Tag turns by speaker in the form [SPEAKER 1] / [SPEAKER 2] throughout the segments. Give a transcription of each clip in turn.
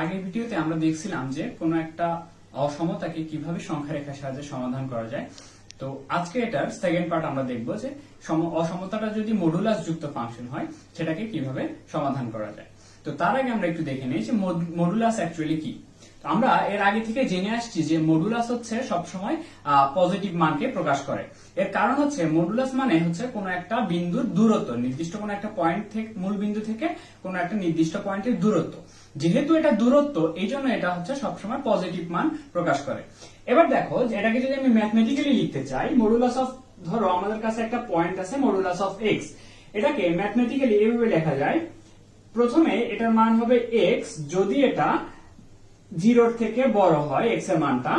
[SPEAKER 1] আগের ভিডিওতে আমরা দেখছিলাম যে কোনো একটা অসমতাকে কিভাবে সংখ্যা রেখার সাহায্যে সমাধান করা যায়। তো আজকে এটার সেকেন্ড পার্ট আমরা দেখব যে অসমতাটা যদি মডুলাস যুক্ত ফাংশন হয় সেটাকে কিভাবে সমাধান করা যায়। তো তার আগে আমরা একটু দেখে নিই যে মডুলাস অ্যাকচুয়ালি কি। আমরা এর আগে থেকে জেনে আসছি যে মডুলাস হচ্ছে সবসময় পজিটিভ মানকে প্রকাশ করে। এর কারণ হচ্ছে মডুলাস মানে হচ্ছে কোনো একটা বিন্দুর দূরত্ব, নির্দিষ্ট কোনো একটা পয়েন্ট থেকে মূল বিন্দু থেকে কোনো একটা নির্দিষ্ট পয়েন্টের দূরত্ব। যেহেতু এটা দূরত্ব, এই জন্য এটা হচ্ছে সবসময় পজিটিভ মান প্রকাশ করে। এবার দেখো যে এটাকে যদি আমি ম্যাথমেটিক্যালি লিখতে চাই, মডুলাস অফ, ধরো আমাদের কাছে একটা পয়েন্ট আছে মডুলাস অফ এক্স, এটাকে ম্যাথমেটিক্যালি এভাবে লেখা যায়। প্রথমে এটার মান হবে এক্স যদি এটা 0 থেকে বড় হয় এক্স এর মানটা,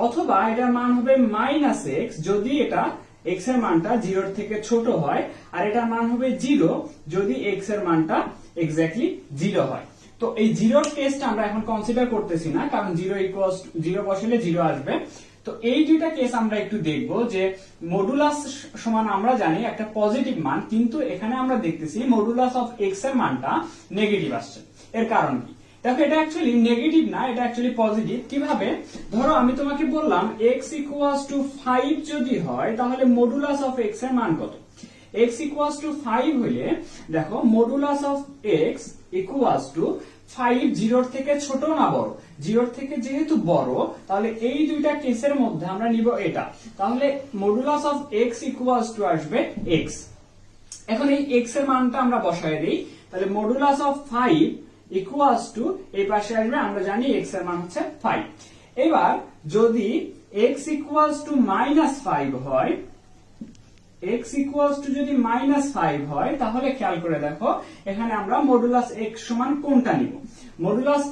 [SPEAKER 1] অথবা এটার মান হবে মাইনাস এক্স যদি এটা এক্স এর মানটা 0 থেকে ছোট হয়, আর এটার মান হবে 0 যদি এক্স এর মানটা এক্স্যাক্টলি 0 হয়। তো এই জিরোর কেসটা আমরা এখন কনসিডার করতেছি না, কারণ 0 বসালে 0 আসবে। তো এই দুইটা কেস আমরা একটু দেখব যে মডুলাস সমান আমরা জানি একটা পজিটিভ মান, কিন্তু এখানে আমরা দেখতেছি মডুলাস অফ এক্স এর মানটা নেগেটিভ আসছে। এর কারণ কি? দেখো এটা অ্যাকচুয়ালি নেগেটিভ না, এটা অ্যাকচুয়ালি পজিটিভ। কিভাবে? ধরো আমি তোমাকে বললাম x ইকুয়ালস টু 5 যদি হয় তাহলে মডুলাস অফ x এর মান কত? x ইকুয়ালস টু 5 হইলে দেখো modulus of x equals to 5 0 থেকে ছোট না বড়? 0 থেকে যেহেতু বড়, তাহলে এই দুইটা কেসের মধ্যে আমরা নিব এটা। তাহলে modulus of x equals to আসবে x। এখন এই x এর মানটা আমরা বসায় দেই, তাহলে মডুলাস অফ 5 ইকুয়ালস টু এই পাশে আসবে, আমরা জানি x এর মান হচ্ছে 5। এবার যদি x ইকুয়ালস টু -5 হয়, x ইকুয়ালস টু যদি -5 হয়, তাহলে খেয়াল করে দেখো এখানে আমরা মডুলাস x সমান কোনটা নিব? মডুলাস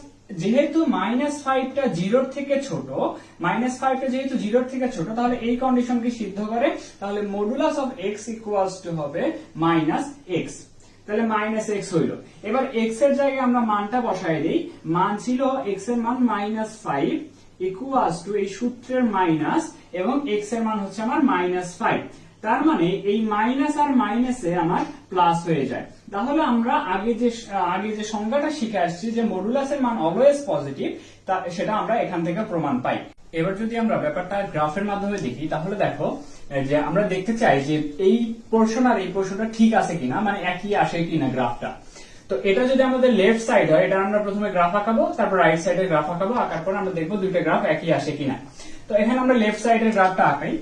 [SPEAKER 1] যেহেতু -5টা 0 থেকে ছোট, -5টা যেহেতু 0 থেকে ছোট, তাহলে এই কন্ডিশনকে সিদ্ধ করে, তাহলে modulus of x equals to হবে -x। তাহলে -x হইল। এবার x এর জায়গায় আমরা মানটা বসায় দেই। মান ছিল x এর মান -5 ইকুয়ালস টু এই সূত্রের মাইনাস এবং x এর মান হচ্ছে আমার -5। তার মানে এই মাইনাস আর মাইনাসে আমার প্লাস হয়ে যায়। তাহলে আমরা আগে যে সংজ্ঞাটা শিখে আসছি যে মডুলাসের মান অলওয়েজ পজিটিভ, সেটা আমরা এখান থেকে প্রমাণ পাই। এবার যদি আমরা ব্যাপারটা গ্রাফের মাধ্যমে দেখি, তাহলে দেখো যে আমরা দেখতে চাই যে এই পোর্শন আর এই পোর্শনটা ঠিক আছে কিনা, মানে একই আসে কিনা গ্রাফটা। তো এটা যদি আমাদের লেফট সাইড হয়, এটা আমরা প্রথমে গ্রাফ আঁকাবো, তারপর রাইট সাইডে গ্রাফ আঁকাবো, আঁকার পর আমরা দেখবো দুইটা গ্রাফ একই আসে কিনা। তো এখানে আমরা লেফট সাইডের গ্রাফটা আঁকাই,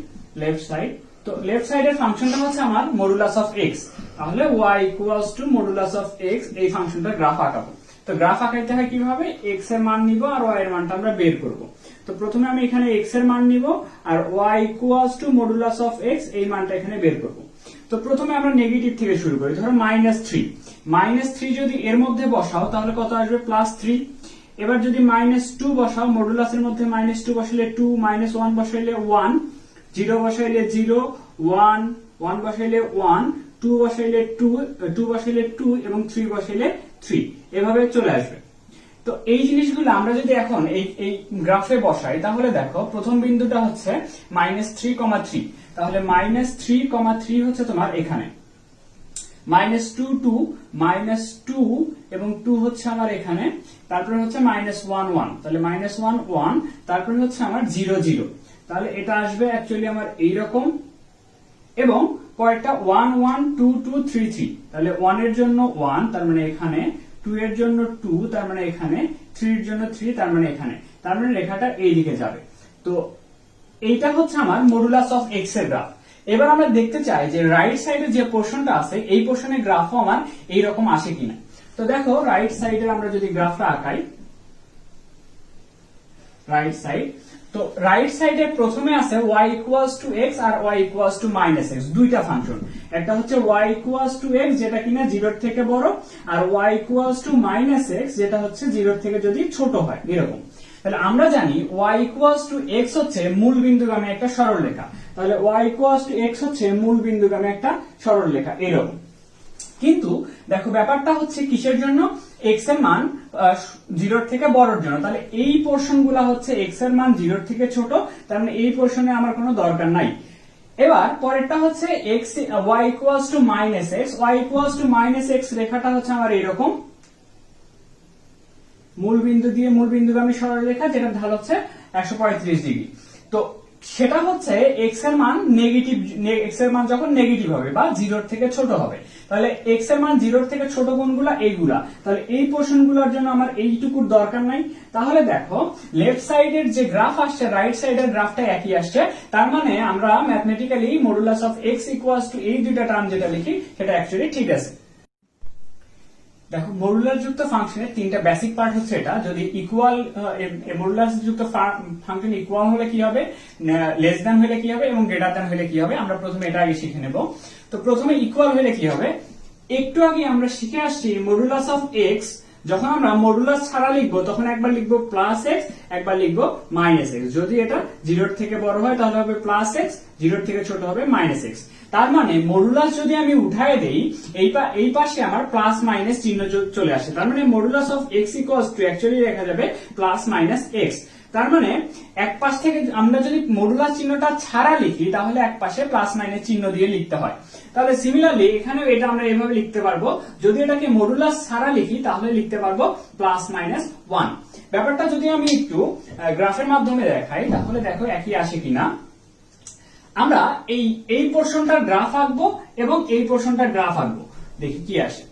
[SPEAKER 1] লেফট সাইড। তো লেফট সাইডের ফাংশনটা হচ্ছে আমার মডুলাস অফ x, তাহলে y equals two modulus of x, এই ফাংশনটার গ্রাফ আঁকাবো। তো গ্রাফ আঁকাইতে হয় কিভাবে? x এর মান নিব আর y এর মানটা আমরা বের করব। তো প্রথমে আমি এখানে x এর মান নিব আর y equals two modulus of x, এই মানটা এখানে বের করব। তো প্রথমে আমরা নেগেটিভ থেকে শুরু করি, ধরো -3 যদি এর মধ্যে বসাও তাহলে কত আসবে? +3। এবার যদি -2 বসাও, মডুলাসের মধ্যে -2 বসাইলে 2, -1 বসাইলে 1, 0 বসাইলে 0, 1 বসাইলে 1, 2 বসাইলে 2 এবং 3 বসাইলে 3, এভাবে চলে আসবে। তো এই জিনিসগুলো আমরা যদি এখন এই গ্রাফে বসাই, তাহলে দেখো প্রথম বিন্দুটা হচ্ছে -3,3, তাহলে -3,3 হচ্ছে তোমার এখানে, -2 এবং 2 হচ্ছে আমার এখানে, তারপরে হচ্ছে -1, তাহলে -1, তারপরে হচ্ছে আমার 0, 0, তাহলে এটা আসবে অ্যাকচুয়ালি আমার এইরকম, এবং কয়েকটা 1, 1, 2, 2, 3, 3, তাহলে 1 এর জন্য 1, তার মানে এখানে, 2 এর জন্য 2, তার মানে এখানে, 3 এর জন্য 3, তার মানে এখানে, তার মানে রেখাটা এই দিকে যাবে। তো এইটা হচ্ছে আমার মডুলাস অফ x এর গ্রাফ। এবার আমরা দেখতে চাই যে রাইট সাইডে যে পোর্শনটা আছে, এই পোর্শনের গ্রাফও আমার এইরকম আসে কিনা। তো দেখো রাইট সাইডের আমরা যদি গ্রাফটা আঁকাই, রাইট সাইড, তো রাইট সাইডে প্রথমে আছে y ইকুয়ালস টু x আর y ইকুয়ালস টু -x, দুইটা ফাংশন। একটা হচ্ছে y ইকুয়ালস টু x যেটা কিনা 0 থেকে বড়, আর y ইকুয়ালস টু -x যেটা হচ্ছে 0 থেকে যদি ছোট হয়, এরকম। তাহলে আমরা জানি y ইকুয়ালস টু x হচ্ছে মূল বিন্দুগামী একটা সরলরেখা, তাহলে y ইকুয়ালস টু x হচ্ছে মূল বিন্দুগামী একটা সরলরেখা, এরকম। কিন্তু দেখো ব্যাপারটা হচ্ছে কিসের জন্য? x এর মান 0 থেকে বড়র জন্য। তাহলে এই পোর্শন গুলা হচ্ছে x এর মান 0 থেকে ছোট, তার মানে এই পোর্শনে আমার কোনো দরকার নাই। এবার পরেরটা হচ্ছে y equals to -x, y equals to -x রেখাটা হচ্ছে আমার এরকম, মূল বিন্দু দিয়ে মূল বিন্দুগামী সরলরেখা যেটা ঢাল হচ্ছে 135 ডিগ্রি। তো সেটা হচ্ছে এক্স এর মান নেগেটিভ, এক্স এর মান যখন নেগেটিভ হবে বা জিরোর থেকে ছোট হবে, তাহলে এক্স এর মান জিরোর থেকে ছোট কোনগুলা, এইগুলা। তাহলে এই পোর্শন গুলোর জন্য আমার এইটুকুর দরকার নাই। তাহলে দেখো লেফট সাইডের যে গ্রাফ আসছে রাইট সাইডের গ্রাফটা একই আসছে, তার মানে আমরা mathematically modulus of x equals to এই দুইটা টার্ম যেটা লিখি সেটা অ্যাকচুয়ালি ঠিক আছে। দেখো মডুলাস যুক্ত ফাংশনের তিনটা বেসিক পার্ট হচ্ছে এটা। যদি ইকুয়াল মডুলাস যুক্ত ফাংশন ইকুয়াল হলে কি হবে, লেস দ্যান হলে কি হবে এবং গ্রেটার দ্যান হলে কি হবে, আমরা প্রথমে এটা আগে শিখে নেব। তো প্রথমে ইকুয়াল হলে কি হবে, একটু আগে আমরা শিখে আসছি মডুলাস অফ এক্স যখন আমরা মডুলাস ছাড়া লিখবো তখন একবার লিখবো প্লাস এক্স, একবার লিখবো মাইনাস এক্স। যদি এটা জিরোর থেকে বড় হয় তাহলে হবে প্লাস এক্স, জিরোর থেকে ছোট হবে মাইনাস এক্স। তার মানে মডুলাস যদি আমি উঠায় দেই এই পাশে আমার প্লাস মাইনাস চিহ্ন চলে আসে, তার মানে modulus of x equals to actually লেখা যাবে প্লাস মাইনাস এক্স। তার মানে এক পাশ থেকে আমরা যদি মডুলাস চিহ্নটা ছাড়া লিখি তাহলে এক পাশে প্লাস মাইনাস চিহ্ন দিয়ে লিখতে হয়। তাহলে সিমিলারলি এখানেও এটা আমরা এভাবে লিখতে পারবো, যদি এটাকে মডুলাস ছাড়া লিখি তাহলে লিখতে পারবো প্লাস মাইনাস 1। ব্যাপারটা যদি আমি একটু গ্রাফের মাধ্যমে দেখাই তাহলে দেখো একই আসে কিনা। আমরা এই পোর্শনটার গ্রাফ আঁকবো এবং এই পোর্শনটার গ্রাফ আঁকবো, দেখি কি আসে।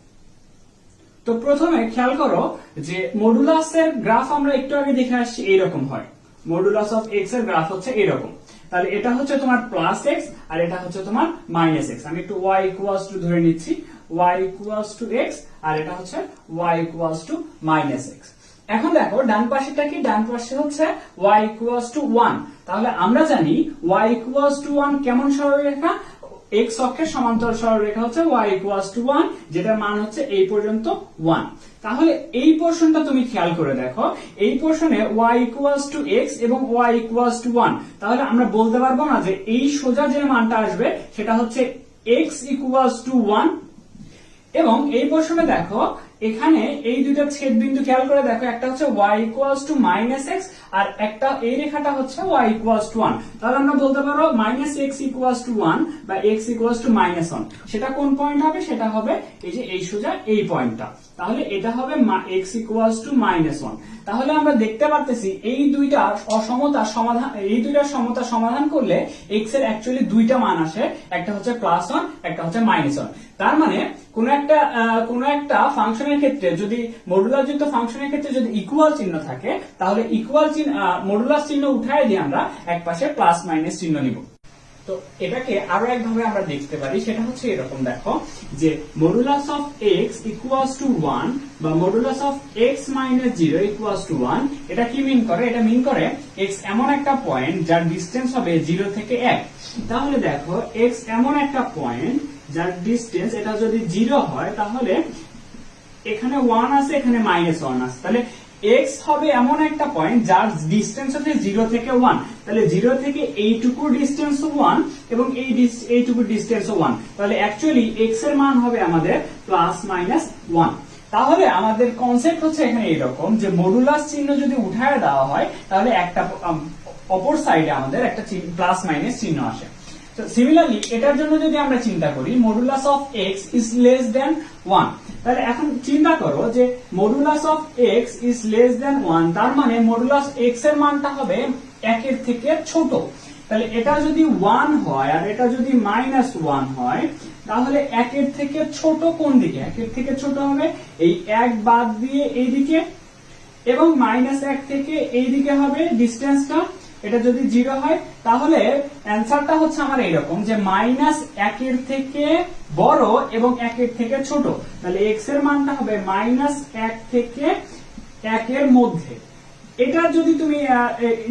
[SPEAKER 1] তো প্রথমে খেয়াল করো যে মডুলাসের গ্রাফ আমরা একটু আগে দেখে আসছি এইরকম হয়, মডুলাস অফ এক্স এর গ্রাফ হচ্ছে এরকম। তাহলে এটা হচ্ছে তোমার প্লাস এক্স আর এটা হচ্ছে তোমার মাইনাস এক্স। আমি একটু ওয়াই ইকুয়ালস টু ধরে নিচ্ছি, ওয়াই ইকুয়ালস টু এক্স আর এটা হচ্ছে Y equals to minus X. এখন দেখো ডান পাশেটা কি, ডান পাশে হচ্ছে y ইকুয়ালস টু 1। তাহলে আমরা জানি y ইকুয়ালস টু 1 কেমন সরলরেখা, x অক্ষের সমান্তরাল সরলরেখা হচ্ছে y ইকুয়ালস টু 1, যেটার মান হচ্ছে এই পর্যন্ত 1। তাহলে এই পোর্শনটা তুমি খেয়াল করে দেখো, এই পোর্শনে y ইকুয়ালস টু x এবং y ইকুয়ালস টু 1। তাহলে আমরা বলতে পারবো না যে এই সোজা যে মানটা আসবে সেটা হচ্ছে x ইকুয়ালস টু 1। এবং এই পোর্শনে দেখো এখানে এই দুইটা ছেদ বিন্দু খেয়াল করে দেখো, একটা হচ্ছে y equals to minus x আর একটা এই রেখাটা হচ্ছে y ইকুয়ালস টু 1। তাহলে আমরা বলতে পারো মাইনাস এক্স ইকুয়ালস টু 1 বা x ইকুয়ালস টু মাইনাস 1। সেটা কোন পয়েন্ট হবে, সেটা হবে এই যে এই সোজা এই পয়েন্টটা। তাহলে এটা হবে x ইকুয়ালস টু মাইনাস 1। তাহলে আমরা দেখতে পারতেছি এই দুইটা অসমতার সমাধান, এই দুইটা সমতা সমাধান করলে x এর অ্যাকচুয়ালি দুইটা মান আসে, একটা হচ্ছে প্লাস 1, একটা হচ্ছে মাইনাস 1। তার মানে কোন একটা ফাংশনের ক্ষেত্রে যদি মডুলাস যুক্ত ফাংশনের ক্ষেত্রে যদি ইকুয়াল চিহ্ন থাকে তাহলে ইকুয়াল চিহ্ন মডুলাস চিহ্ন উঠায় দিয়ে আমরা একপাশে প্লাস মাইনাস চিহ্ন নিব। তো এটাকে আরো একভাবে আমরা দেখতে পারি, সেটা হচ্ছে এরকম দেখো যে modulus of x equals to 1 বা modulus of x minus 0 equals to 1। এটা কি মিন করে, এটা মিন করে এক্স এমন একটা পয়েন্ট যার ডিসটেন্স হবে 0 থেকে 1। তাহলে দেখো এক্স এমন একটা পয়েন্ট যার ডিসটেন্স এটা যদি 0 হয় তাহলে এখানে 1 আছে, এখানে মাইনাস 1 আছে। তাহলে x হবে এমন একটা পয়েন্ট যার ডিসটেন্স হচ্ছে 0 থেকে 1। তাহলে 0 থেকে এইটুকু ডিসটেন্স 1 এবং এইটুকু ডিসটেন্স 1। তাহলে অ্যাকচুয়ালি x এর মান হবে আমাদের প্লাস মাইনাস 1। তাহলে আমাদের কনসেপ্ট হচ্ছে এখানে এরকম যে মডুলাস চিহ্ন যদি উঠায় দেওয়া হয় তাহলে একটা অপর সাইডে আমাদের একটা প্লাস মাইনাস চিহ্ন আসে। তো সিমিলারলি এটার জন্য যদি আমরা চিন্তা করি modulus of x is less than 1। তাহলে এখন চিন্তা করো যে modulus of x is less than 1, তার মানে মডুলাস x এর মানটা হবে 1 এর থেকে ছোট। তাহলে এটা যদি 1 হয় আর এটা যদি মাইনাস 1 হয় তাহলে 1 এর থেকে ছোট কোন দিকে, 1 এর থেকে ছোট হবে এই 1 বাদ দিয়ে এইদিকে এবং মাইনাস 1 থেকে এইদিকে হবে ডিসটেন্সটা। এটা যদি 0 হয় তাহলে অ্যান্সারটা হচ্ছে আমার এরকম যে মাইনাস 1 এর থেকে বড় এবং 1 এর থেকে ছোট। তাহলে x এর মানটা হবে মাইনাস 1 থেকে 1 এর মধ্যে। এটা যদি তুমি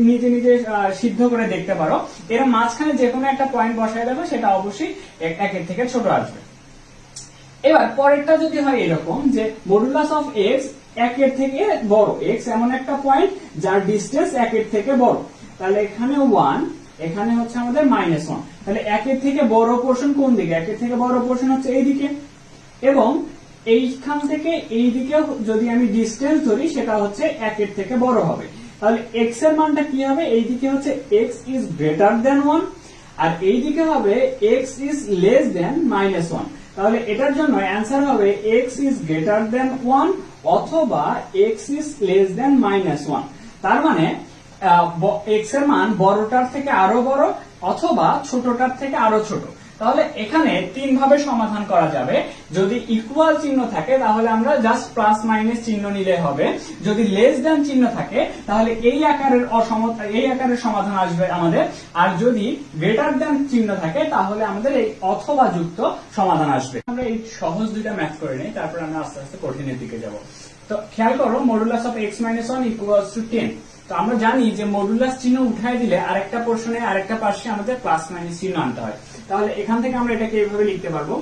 [SPEAKER 1] নিজে নিজে সিদ্ধ করে দেখতে পারো, এর মাঝখানে যে কোনো একটা পয়েন্ট বসায় দেবে সেটা অবশ্যই 1 এর থেকে ছোট আসবে। এবার পরেরটা যদি হয় এরকম যে মডুলাস অফ x 1 এর থেকে বড়, x এমন একটা পয়েন্ট যার ডিসটেন্স 1 এর থেকে বড়। তাহলে এখানে 1, এখানে হচ্ছে আমাদের মাইনাস 1। তাহলে 1 এর থেকে বড় পোর্শন কোন দিকে, 1 এর থেকে বড় পোর্শন হচ্ছে এইদিকে এবং এইখান থেকে এইদিকে যদি আমি ডিসটেন্স ধরি সেটা হচ্ছে 1 এর থেকে বড় হবে। তাহলে x এর মানটা কি হবে, এইদিকে হচ্ছে x ইজ গ্রেটার দ্যান 1 আর এইদিকে হবে x is less than minus 1। তাহলে এটার জন্য অ্যান্সার হবে x ইজ গ্রেটার দেন 1 অথবা x ইজ লেস দেন -1। তার মানে x এর মান বড়টার থেকে আরো বড় অথবা ছোটটার থেকে আরো ছোট। তাহলে এখানে তিন ভাবে সমাধান করা যাবে। যদি ইকুয়াল চিহ্ন থাকে তাহলে আমরা জাস্ট প্লাস মাইনাস চিহ্ন নিলে হবে। যদি লেস দেন চিহ্ন থাকে তাহলে এই আকারের সমাধান আসবে আমাদের। আর যদি গ্রেটার দেন চিহ্ন থাকে তাহলে আমাদের এই অথবা যুক্ত সমাধান আসবে। আমরা এই সহজ দুইটা ম্যাথ করে নিই, তারপর আমরা আস্তে আস্তে কঠিনের দিকে যাব। তো খেয়াল করো, modulus of x - 1 equals to 10। তো আমরা জানি যে মডুলাস চিহ্ন উঠায় দিলে আরেকটা পোরশনে আরেকটা পাশে আমাদের প্লাস মাইনাস চিহ্ন আনতে হয়। তাহলে এখান থেকে আমরা এটাকে এইভাবে লিখতে পারবো,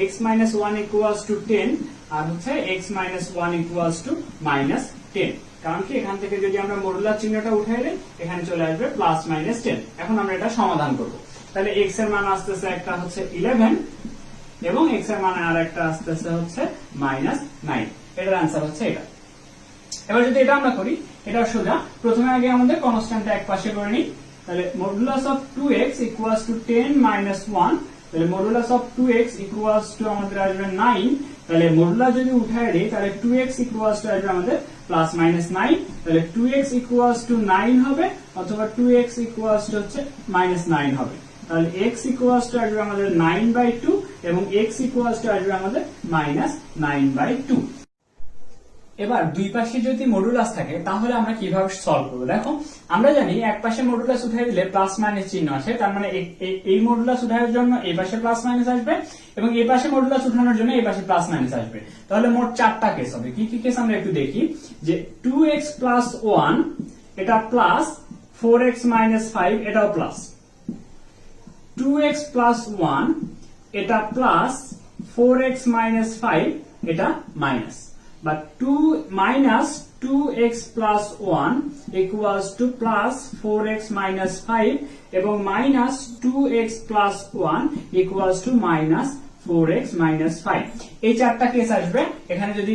[SPEAKER 1] x - 1 ইকুয়ালস টু 10 আর হচ্ছে x - 1 ইকুয়ালস টু -10। কারণ কি এখান থেকে যদি আমরা মডুলাস চিহ্নটা উঠাই দিই এখানে চলে আসবে প্লাস মাইনাস 10। এখন আমরা এটা সমাধান করব। তাহলে x এর মান আসতেছে একটা হচ্ছে 11 এবং x এর মান আর একটা আসতেছে হচ্ছে -9। এটার आंसर হচ্ছে এটা। এবার যদি এটা আমরা করি, এটা সোজা। প্রথমে আগে আমাদের কনস্ট্যান্টটা একপাশে করে নিই। তাহলে modulus of 2x equals to 10 - 1। তাহলে modulus of 2x equals to আমাদের আসবে 9। তাহলে মডুলাস যদি উঠায় দেই তাহলে 2x ইকুয়ালস টু আসবে আমাদের প্লাস মাইনাস 9। তাহলে 2x ইকুয়ালস টু 9 হবে অথবা 2x ইকুয়ালস টু হচ্ছে -9 হবে। তাহলে x ইকুয়ালস টু আসবে আমাদের 9/2 এবং x ইকুয়ালস টু আসবে আমাদের -9/2। এবার দুই পাশে যদি মডুলাস থাকে তাহলে আমরা কিভাবে সলভ করব? দেখো, আমরা জানি এক পাশে মডুলাস উঠাই দিলে প্লাস মাইনাস চিহ্ন আসে। তার মানে এই মডুলাস উঠানোর জন্য এই পাশে প্লাস মাইনাস আসবে এবং এই পাশে মডুলাস উঠানোর জন্য এই পাশে প্লাস মাইনাস আসবে। তাহলে মোট 4টা কেস হবে। কি কি কেস আমরা একটু দেখি। যে 2x + 1 এটা প্লাস, 4x - 5 এটাও প্লাস, 2x + 1 এটা প্লাস, 4x - 5 এটা minus. But 2x + 1 equals to plus 4x - 5 এবং minus 2x + 1 equals to minus 4x - 5। এই 4টা কেস আসবে। এখানে যদি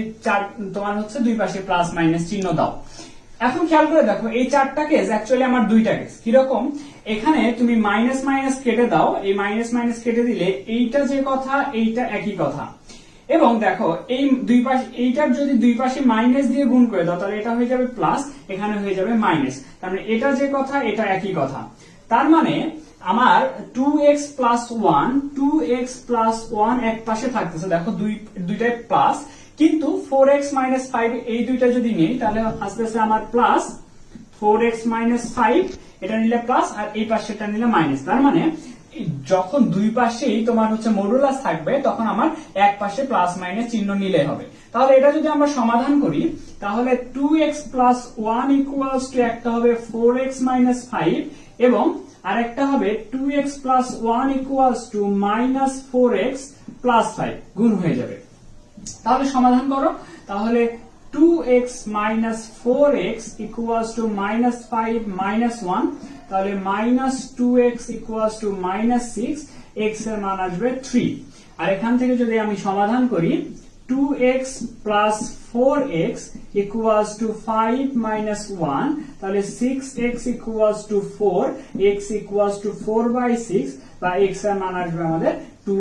[SPEAKER 1] তোমার হচ্ছে দুই পাশে প্লাস মাইনাস চিহ্ন দাও। এখন খেয়াল করে দেখো, এই 4টা কেস অ্যাকচুয়ালি আমার দুইটা কেস। কিরকম? এখানে তুমি মাইনাস মাইনাস কেটে দাও, এই মাইনাস মাইনাস কেটে দিলে এইটা যে কথা এইটা একই কথা। এবং দেখো, এই দুই পাশে এইটার যদি দুই পাশে মাইনাস দিয়ে গুণ করে দাও তাহলে এটা হয়ে যাবে প্লাস, এখানে হয়ে যাবে মাইনাস। তার মানে এটা যে কথা এটা একই কথা। তার মানে আমার 2x + 1 এক পাশে থাকতেছে। দেখো দুইটাই প্লাস, কিন্তু 4x - 5 এই দুইটা যদি নেই তাহলে আসতেছে আমার প্লাস 4x - 5, এটা নিলে প্লাস আর এই পাশেটা নিলে মাইনাস। তার মানে যখন দুই পাশেই তোমার হচ্ছে মডুলাস থাকবে তখন আমার এক পাশে প্লাস মাইনাস চিহ্ন নিলে হবে। তাহলে এটা যদি আমরা সমাধান করি তাহলে 2x + 1 ইকুয়ালস টু একটা হবে 4x - 5 এবং আরেকটা হবে 2x + 1 ইকুয়ালস টু -4x + 5 গুণ হয়ে যাবে। তাহলে সমাধান করো। তাহলে 2x - 4x ইকুয়ালস টু -5 - 1। তাহলে -2x ইকুয়ালস টু -6, x এর মান আসবে 3। আর এখান থেকে যদি আমি সমাধান করি 2x + 4x ইকুয়ালস টু 5 - 1, তাহলে 6x equals to 4, x equals to 4/6 বা x এর মান আসবে আমাদের 2।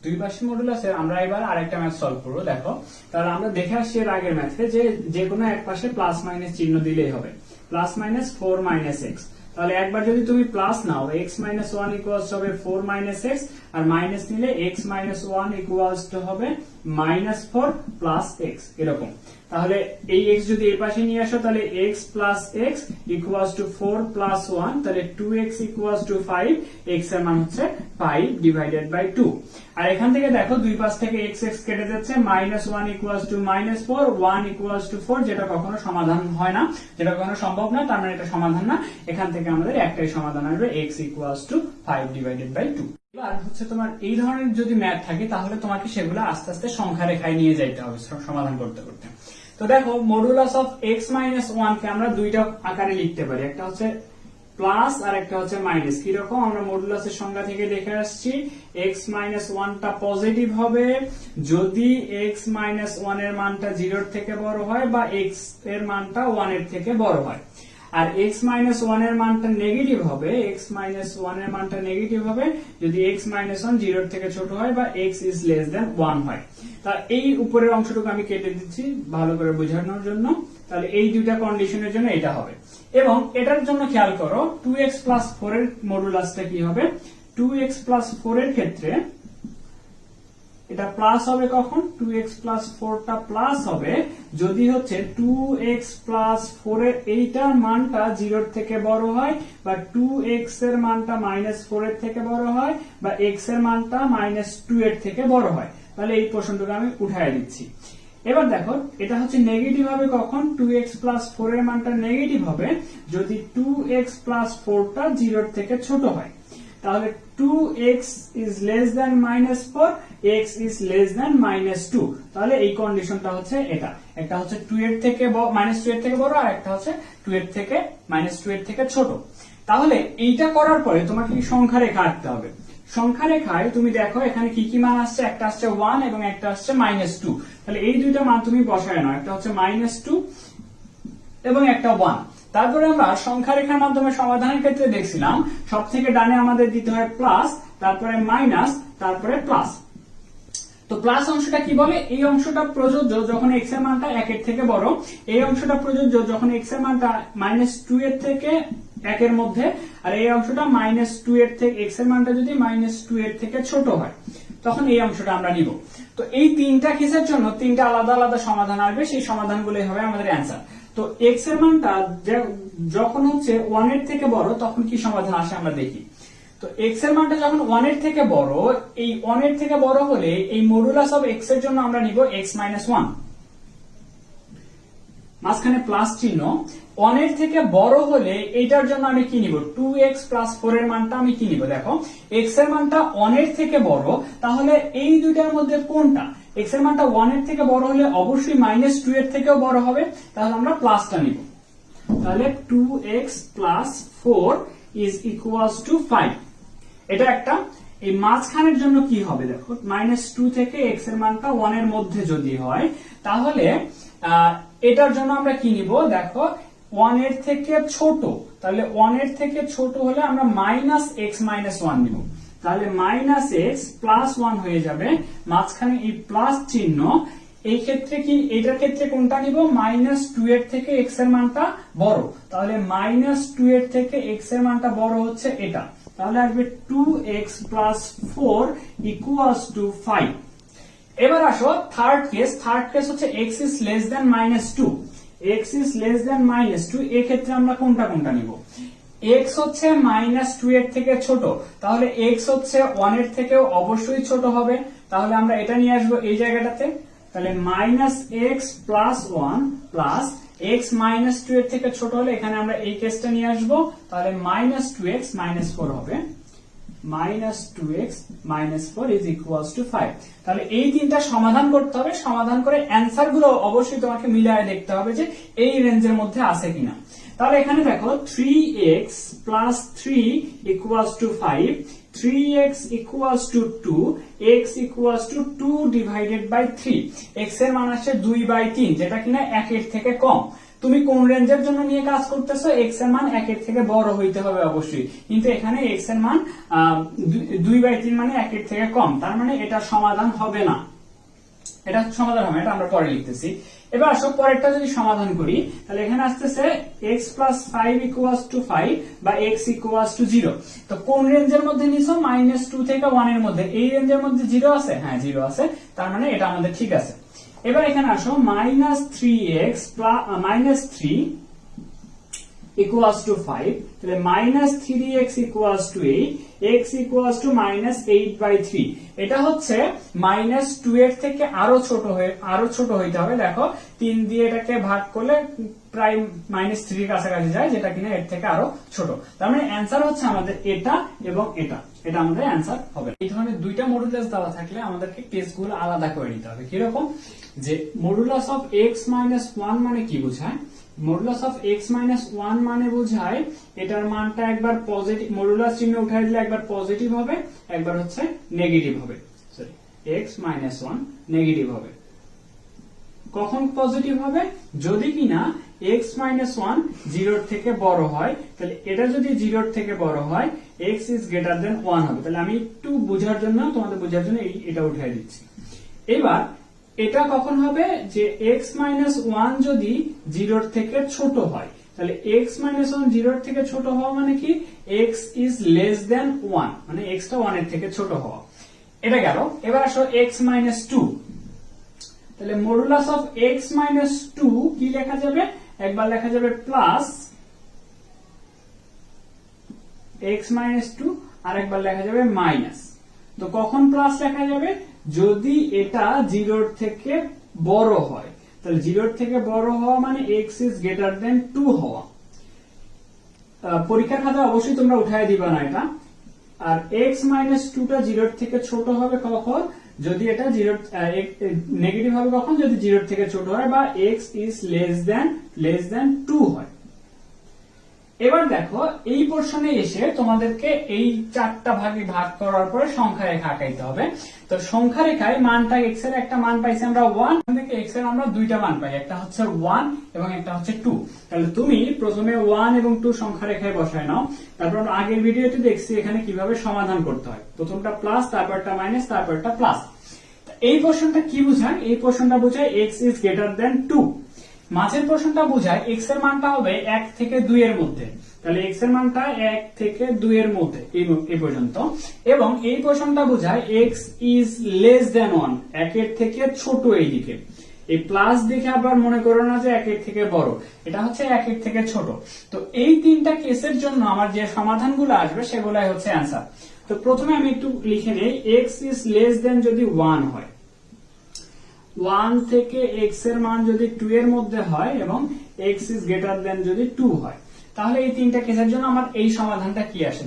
[SPEAKER 1] দুই পাশে মডুলাসের আমরা এবার আরেকটা ম্যাথ সলভ করব। দেখো, তাহলে আমরা দেখে আসছি এর আগের ম্যাথে যে কোনো এক পাশে প্লাস মাইনাস চিহ্ন দিলেই হবে। Plus minus 4 - x। তাহলে একবার যদি তুমি প্লাস নাও x - 1 ইকুয়ালস হবে 4 - x আর মাইনাস নিলে x - 1 ইকুয়ালস হবে -4 + x এরকম। তাহলে এই x যদি এই পাশে নিয়ে আসো তাহলে x + x ইকুয়ালস টু 4 + 1, তাহলে 2x ইকুয়ালস টু 5, x এর মান হচ্ছে 5/2। আর এখান থেকে দেখো দুই পাশ থেকে x কেটে যাচ্ছে, -1 ইকুয়ালস টু -4, 1 ইকুয়ালস টু 4, যেটা কখনো সমাধান হয় না, যেটা কখনো সম্ভব না। তার মানে এটা সমাধান না। এখান থেকে আমাদের একটাই সমাধান আসবে, x ইকুয়ালস টু 5/2। এবার হচ্ছে তোমার এই ধরনের যদি ম্যাথ থাকে তাহলে তোমাকে সেগুলো আস্তে আস্তে সংখ্যা রেখায় নিয়ে যাইতে হবে সমাধান করতে করতে। তো দেখো, মডুলাস অফ x - 1 কে আমরা দুইটা আকারে লিখতে পারি, একটা হচ্ছে প্লাস আর একটা হচ্ছে মাইনাস। কিরকম? আমরা মডুলাসের সংজ্ঞা থেকে দেখে আসছি x - 1 টা পজিটিভ হবে যদি x - 1 এর মানটা 0 এর থেকে বড় হয় বা x এর মানটা 1 এর থেকে বড় হয়। আর x মাইনাস 1 এর মানটা নেগেটিভ হবে, x মাইনাস 1 এর মানটা নেগেটিভ হবে যদি x মাইনাস 1 0 এর থেকে ছোট হয় বা x ইজ লেস দ্যান 1 হয়। তা এই উপরের অংশটুকু আমি কেটে দিচ্ছি ভালো করে বোঝানোর জন্য। তাহলে এই দুইটা কন্ডিশনের জন্য এটা হবে। এবং এটার জন্য খেয়াল করো 2x প্লাস 4 এর মডুলাসটা কি হবে। 2x প্লাস 4 এর ক্ষেত্রে এটা প্লাস হবে কখন, 2x প্লাস 4 টা প্লাস হবে যদি হচ্ছে 2x প্লাস 4 এর এইটার মানটা 0 এর থেকে বড় হয় বা 2x এর মানটা মাইনাস 4 এর থেকে বড় হয় বা x এর মানটা মাইনাস 2 এর থেকে বড় হয়। তাহলে এই প্রশ্নটাকে আমি উঠায় দিচ্ছি। এবার দেখো এটা হচ্ছে নেগেটিভ হবে কখন, 2x প্লাস 4 এর মানটা নেগেটিভ হবে যদি 2x প্লাস 4 টা 0 এর থেকে ছোট হয়। তাহলে 2x is less than minus 4, x is less than minus 2। তাহলে এই কন্ডিশনটা হচ্ছে এটা, একটা হচ্ছে 2 এর থেকে মাইনাস 2 এর থেকে বড় আর একটা হচ্ছে 2 এর থেকে মাইনাস 2 এর থেকে ছোট। তাহলে এইটা করার পরে তোমাকে কি সংখ্যা রেখা আঁকতে হবে। সংখ্যা রেখায় তুমি দেখো এখানে কি কি মান আসছে, একটা আসছে 1 এবং একটা আসছে -2। তাহলে এই দুইটা মান তুমি বসায় নাও, একটা হচ্ছে -2 এবং একটা 1। তারপরে আমরা সংখ্যা রেখার মাধ্যমে সমাধানের ক্ষেত্রে দেখছিলাম সব থেকে ডানে আমাদের দিতে হয় প্লাস, তারপরে মাইনাস, তারপরে প্লাস। তো প্লাস অংশটা কি বলে, এই অংশটা প্রযোজ্য যখন x এর মানটা 1 এর থেকে বড়, এই অংশটা প্রযোজ্য যখন x এর মানটা -2 এর থেকে 1 এর মধ্যে, আর এই অংশটা -2 এর থেকে x এর মানটা যদি -2 এর থেকে ছোট হয় তখন এই অংশটা আমরা নিব। তো এই তিনটা কেসের জন্য তিনটা আলাদা আলাদা সমাধান আসবে, সেই সমাধানগুলোই হবে আমাদের অ্যান্সার। তো x এর মানটা যখন হচ্ছে 1 এর থেকে বড় তখন কি সমাধান আসে আমরা দেখি। তো x এর মানটা যখন 1 এর থেকে বড়, এই 1 এর থেকে বড় হলে এই মডুলাস অফ x এর জন্য আমরা নিব x মাইনাস 1, মাঝখানে প্লাস চিহ্ন। 1 এর থেকে বড় হলে এইটার জন্য আমি কি নিব, 2x প্লাস 4 এর মানটা আমি কি নিব। দেখো x এর মানটা 1 এর থেকে বড়, তাহলে এই দুইটার মধ্যে কোনটা, x এর মানটা 1 এর থেকে বড় হলে অবশ্যই -2 এর থেকেও বড় হবে, তাহলে আমরা প্লাসটা নিব। তাহলে 2x plus 4 is equals to 5। এটা একটা। এই মাঝখানের জন্য কি হবে দেখো, -2 থেকে x এর মানটা 1 এর মধ্যে যদি হয় তাহলে এটার জন্য আমরা কি নিব, দেখো 1 এর থেকে ছোট, তাহলে 1 এর থেকে ছোট হলে আমরা -x মাইনাস 1 নিব। তাহলে -x প্লাস 1 হয়ে যাবে, মাঝখানে এই প্লাস চিহ্ন। এই ক্ষেত্রে কি, এটার ক্ষেত্রে কোনটা নিব, -2 এর থেকে x এর মানটা বড়, তাহলে -2 এর থেকে x এর মানটা বড় হচ্ছে এটা। তাহলে আসবে 2x প্লাস 4 ইকুয়ালস টু 5। এবার আসো থার্ড কেস। থার্ড কেস হচ্ছে x is less than -2। x is less than -2, এই ক্ষেত্রে আমরা কোনটা কোনটা নিব। x হচ্ছে -2 এর থেকে ছোট, তাহলে x হচ্ছে 1 এর থেকেও অবশ্যই ছোট হবে, তাহলে আমরা এটা নিয়ে আসবো এই জায়গাটাতে। তাহলে -x প্লাস 1 প্লাস x -2 এর থেকে ছোট হলে এখানে আমরা এই কেসটা নিয়ে আসবো, তাহলে -2x - 4 হবে। -2x - 4 is equals to 5। তাহলে এই তিনটা সমাধান করতে হবে, সমাধান করে অ্যান্সার গুলো অবশ্যই তোমাকে মিলায় দেখতে হবে যে এই রেঞ্জের মধ্যে আছে কিনা। তাহলে এখানে দেখো 3x plus 3 equals to 5, 3x equals to 2, x equals to 2 divided by 3। x এর মান আসছে 2/3, যেটা কিনা 1 এর থেকে কম। তুমি কোন রেঞ্জের জন্য নিয়ে কাজ করতেছো, x এর মান 1 এর থেকে বড় হইতে হবে অবশ্যই, কিন্তু এখানে x এর মান 2/3 মানে 1 এর থেকে কম, তার মানে এটা সমাধান হবে না। এটা সমাধান হবে, এটা আমরা পরে লিখতেছি। এবার আসো পরেরটা যদি সমাধান করি, তাহলে এখানে আসতেছে x plus 5 equals to 5 বা x equals to 0। তো কোন রেঞ্জের মধ্যে নিছো, -2 থেকে 1 এর মধ্যে। এই রেঞ্জের মধ্যে 0 আছে, হ্যাঁ 0 আছে, তার মানে এটা আমাদের ঠিক আছে। এবার এখানে আসো -3x -3 equals to 5, তাহলে -3x equals to 8, x equals to -8/3। এটা হচ্ছে -2 এর থেকে আরো ছোট হইতে হবে। দেখো 3 দিয়ে এটাকে ভাগ করলে প্রায় -3 এর কাছাকাছি যায়, যেটা কিনা এর থেকে আরো ছোট। তার মানে অ্যান্সার হচ্ছে আমাদের এটা এবং এটা, এটা আমাদের অ্যান্সার হবে। এই ধরনের দুইটা মডুলাস দেওয়া থাকলে আমাদেরকে কেসগুলো আলাদা করে নিতে হবে। কিরকম, যে মডুলাস অফ x - 1 মানে কি বোঝায়, মডুলাস অফ x - 1 মানে বোঝায় এটার মানটা একবার পজিটিভ, মডুলাস চিহ্ন উঠাই দিলে একবার পজিটিভ হবে, একবার হচ্ছে নেগেটিভ হবে। সরি, x - 1 নেগেটিভ হবে। কখন পজিটিভ হবে, যদি কিনা x মাইনাস ওয়ান জিরোর থেকে বড় হয়, তাহলে এটা যদি জিরোর থেকে বড় হয় x is greater then one হবে। তাহলে আমি একটু বোঝার জন্য, তোমাদের বোঝার জন্য এটা উঠাই দিচ্ছি। এবার এটা কখন হবে, যে x মাইনাস ওয়ান যদি জিরোর থেকে ছোট হয়, তাহলে x মাইনাস ওয়ান জিরোর থেকে ছোট হওয়া মানে কি, x is less then one, মানে x টা ওয়ানের থেকে ছোট হওয়া। এটা গেল। এবার আসো x মাইনাস টু, তাহলে modulus of x minus two কি লেখা যাবে, একবার লেখা যাবে প্লাস x মাইনাস টু, আর একবার লেখা যাবে মাইনাস। তো কখন প্লাস লেখা যাবে, যদি এটা জিরোর থেকে বড় হয়, তাহলে জিরোর থেকে বড় হওয়া মানে x is greater than two হওয়া। পরীক্ষার খাতায় অবশ্যই তোমরা উঠাই দিবা না এটা। আর x মাইনাস টু টা জিরোর থেকে ছোট হবে কখন, যদি এটা জিরো নেগেটিভ হবে কখন, যদি জিরোর থেকে ছোট হয় বা x is less than two হয়। এবার দেখো এই পোর্শনে এসে তোমাদেরকে এই চারটা ভাগে ভাগ করার পরে সংখ্যা রেখা আঁকাইতে হবে। তো সংখ্যা রেখায় মানটা x এর একটা মান পাইছি আমরা 1, এখান থেকে x এর আমরা দুইটা মান পাই, একটা হচ্ছে 1 এবং একটা হচ্ছে 2। তাহলে তুমি প্রথমে 1 এবং 2 সংখ্যা রেখায় বসায় নাও। তারপর আগের ভিডিওতে দেখছি এখানে কিভাবে সমাধান করতে হয়, প্রথমটা প্লাস, তারপরটা মাইনাস, তারপরটা প্লাস। এই পোর্শনটা কি বোঝায়, এই পোর্শনটা বোঝায় x ইজ গ্রেটার দেন 2। মাঝের পোর্শনটা বোঝায় x এর মানটা হবে 1 থেকে 2 এর মধ্যে, তাহলে x এর মানটা 1 থেকে 2 এর মধ্যে এই পর্যন্ত। এবং এই পোর্শনটা বোঝায় x ইজ লেস দেন 1, 1 এর থেকে ছোট এইদিকে। এই প্লাস দেখে আবার মনে করো না যে 1 এর থেকে বড়, এটা হচ্ছে 1 এর থেকে ছোট। তো এই তিনটা কেসের জন্য আমার যে সমাধানগুলো আসবে সেগুলাই হচ্ছে অ্যান্সার। তো প্রথমে আমি একটু লিখে নেই, x ইজ লেস দেন যদি 1 হয়, 1 থেকে x এর মান যদি 2 এর মধ্যে হয় এবং x ইজ গ্রেটার দেন যদি 2 হয়, তাহলে এই তিনটা কেসের জন্য আমার এই সমাধানটা কি আসে।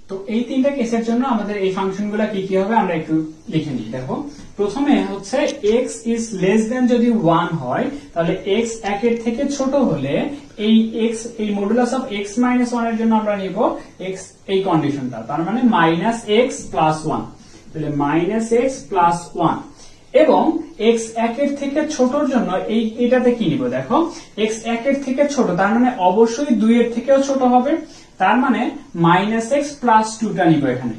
[SPEAKER 1] তো এই তিনটা কেসের জন্য আমাদের এই ফাংশনগুলো কি কি হবে আমরা একটু লিখে নিই। দেখো প্রথমে হচ্ছে x ইজ লেস দেন যদি 1 হয়, তাহলে x 1 এর থেকে ছোট হলে এই মডুলাস অফ x মাইনাস 1 এর জন্য আমরা নিব x এই কন্ডিশনটা, তার মানে মাইনাস x প্লাস 1, তাহলে মাইনাস x প্লাস 1। এবং x 1 এর থেকে ছোটর জন্য এটাতে কি নিব, দেখো x 1 এর থেকে ছোট, তার মানে অবশ্যই 2 এর থেকেও ছোট হবে, তার মানে মাইনাস এক্স প্লাস 2 টা নিব এখানে,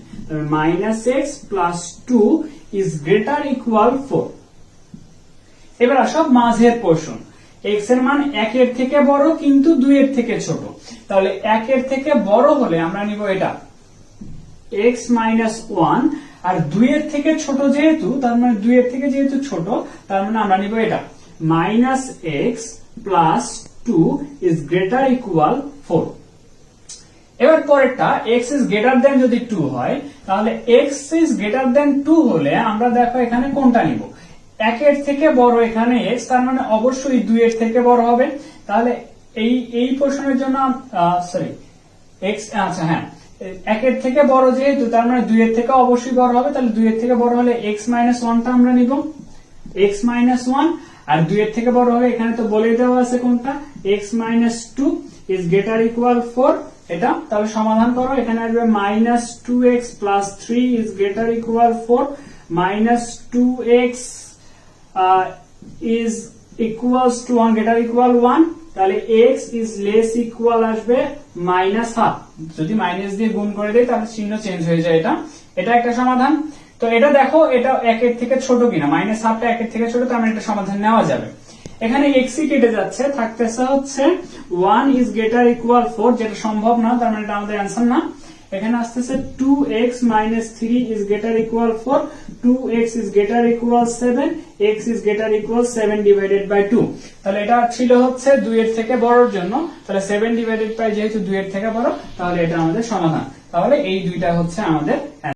[SPEAKER 1] minus x plus 2 is greater equal 4। এবার আসো মাঝের পোর্শন, x এর মান 1 এর থেকে বড় কিন্তু 2 এর থেকে ছোট, তাহলে 1 এর থেকে বড় হলে আমরা নিব এটা x মাইনাস 1, আর 2 এর থেকে ছোট যেহেতু, তার মানে 2 এর থেকে যেহেতু ছোট, তার মানে আমরা নিব এটা minus x plus 2 is greater equal 4। এবার পরেরটা x ইজ গ্রেটার দেন যদি 2 হয়, তাহলে x ইজ গ্রেটার দেন 2 হলে আমরা দেখো এখানে কোনটা নিব, 1 এর থেকে বড় এখানে x, তার মানে অবশ্যই 2 এর থেকে বড় হবে। তাহলে এই পোর্শনের জন্য সরি x, আচ্ছা হ্যাঁ 1 এর থেকে বড় যেহেতু, তার মানে 2 এর থেকে অবশ্যই বড় হবে, তাহলে 2 এর থেকে বড় হলে x মাইনাস 1 টা আমরা নিব, x মাইনাস 1, আর 2 এর থেকে বড় হবে এখানে তো বলেই দেওয়া আছে কোনটা, x minus 2 is greater equal 4 এটা। তাহলে সমাধান করো, এখানে আসবে minus 2x plus 3 is greater equal 4, minus 2x is equals to 1 greater equal 1, তাহলে x ইজ লেস ইকুয়াল আসবে মাইনাস হাফ। যদি মাইনাস দিয়ে গুণ করে দেয় তাহলে চিহ্ন চেঞ্জ হয়ে যায়, এটা একটা সমাধান। তো এটা দেখো এটা 1 এর থেকে ছোট কিনা, মাইনাস হাফটা 1 এর থেকে ছোট, তার মানে এটা সমাধান নেওয়া যাবে। এখানে x কেটে যাচ্ছে, থাকতেছে হচ্ছে 1 ইজ গ্রেটার ইকুয়াল 4, যেটা সম্ভব না, তার মানে এটা আমাদের অ্যান্সার না। এখানে আসতেছে 2x minus 3 is greater equal 4, 2x is greater equal 7, x is greater equal 7 divided by 2। তাহলে এটা ছিল হচ্ছে 2 এর থেকে বড়র জন্য, তাহলে 7 ডিভাইডেড বাই যেহেতু 2 এর থেকে বড়, তাহলে এটা আমাদের সমাধান। তাহলে এই দুইটা হচ্ছে আমাদের